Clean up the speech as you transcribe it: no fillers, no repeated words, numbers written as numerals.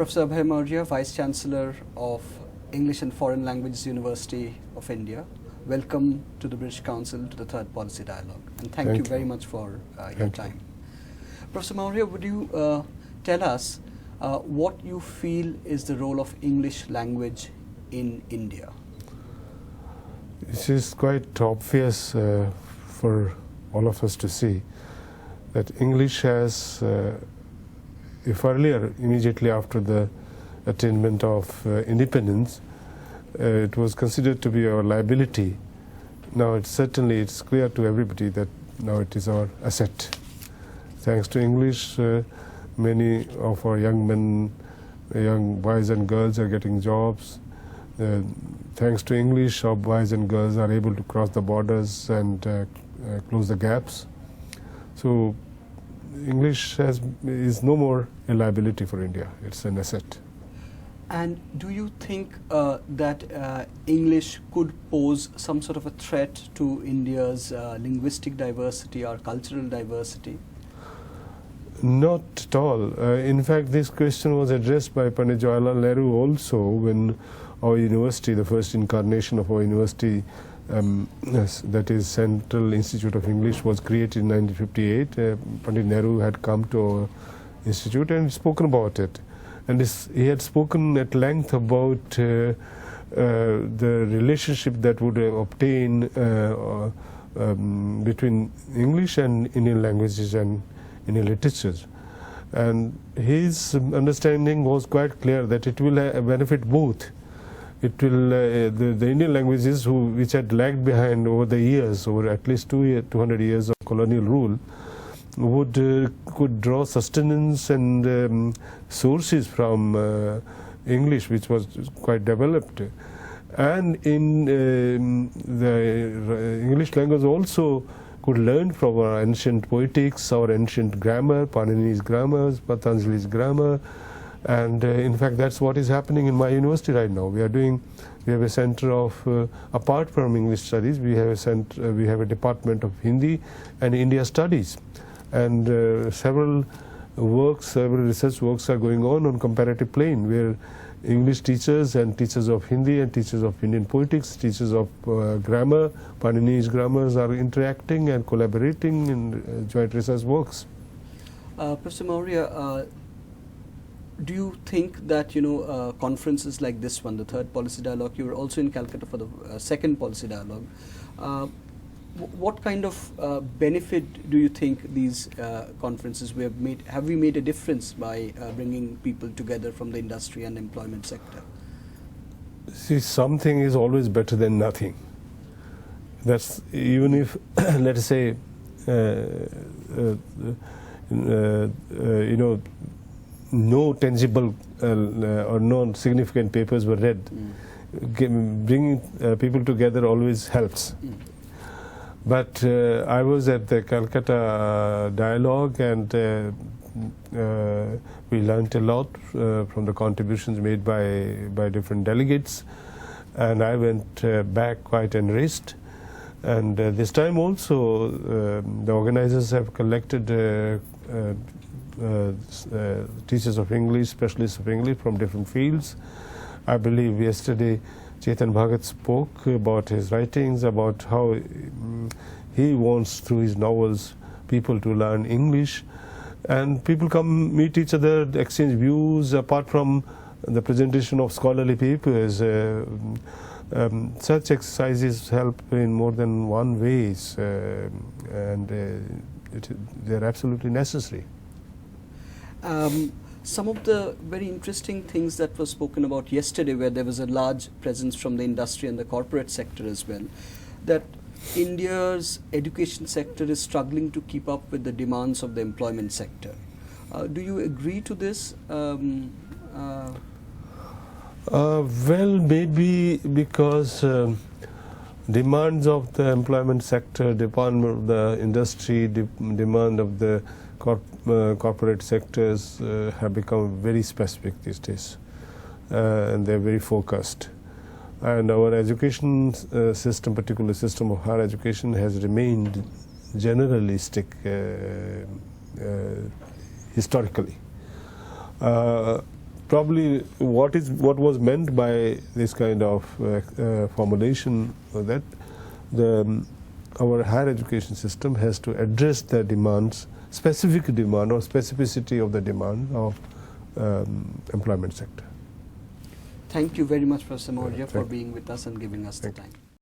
Professor Abhai Maurya, Vice Chancellor of English and Foreign Languages University of India. Welcome to the British Council, to the Third Policy Dialogue, and thank you very much for your time. Professor Maurya, would you tell us what you feel is the role of English language in India? This is quite obvious for all of us to see that English has, if earlier, immediately after the attainment of independence, it was considered to be our liability. Now it's clear to everybody that now it is our asset. Thanks to English, many of our young men, young boys and girls are getting jobs. Thanks to English, our boys and girls are able to cross the borders and close the gaps. So English is no more a liability for India, it's an asset. And do you think that English could pose some sort of a threat to India's linguistic diversity or cultural diversity? Not at all. In fact, this question was addressed by Pandit Jawaharlal Nehru also when our university, the first incarnation of our university, that is Central Institute of English, was created in 1958. Pandit Nehru had come to our institute and spoken about it. And he had spoken at length about the relationship that would obtain between English and Indian languages and Indian literatures. And his understanding was quite clear that it will benefit both. It will the Indian languages which had lagged behind over the years, over at least 200 years of colonial rule, could draw sustenance and sources from English, which was quite developed. And in the English language also could learn from our ancient poetics, our ancient grammar, Panini's grammars, Patanjali's grammar. And in fact, that's what is happening in my university right now. We have a center of, apart from English studies, we have a department of Hindi and India studies. And several research works are going on comparative plane, where English teachers and teachers of Hindi and teachers of Indian poetics, teachers of grammar, Panini's grammars are interacting and collaborating in joint research works. Professor Maurya, do you think that conferences like this one, the Third Policy Dialogue, you were also in Calcutta for the Second Policy Dialogue, what kind of benefit do you think these conferences have we made a difference by bringing people together from the industry and employment sector? See, something is always better than nothing. That's even if, let us say, no tangible or no significant papers were read. Bringing people together always helps. But I was at the Calcutta dialogue, and we learned a lot from the contributions made by different delegates, and I went back quite enriched. And this time also the organizers have collected teachers of English, specialists of English from different fields. I believe yesterday Chetan Bhagat spoke about his writings, about how he wants through his novels people to learn English, and people come meet each other, exchange views. Apart from the presentation of scholarly papers, such exercises help in more than one ways, and they're absolutely necessary. Some of the very interesting things that were spoken about yesterday, where there was a large presence from the industry and the corporate sector as well, that India's education sector is struggling to keep up with the demands of the employment sector. Do you agree to this? Well, maybe because demands of the employment sector, demand of the industry, demand of the corporate sectors have become very specific these days, and they're very focused. And our education system, particularly system of higher education, has remained generalistic historically. probably what was meant by this kind of formulation, that our higher education system has to address the demands, specific demand or specificity of the demand of employment sector. Thank you very much, Professor Maurya, for being with us and giving us the time.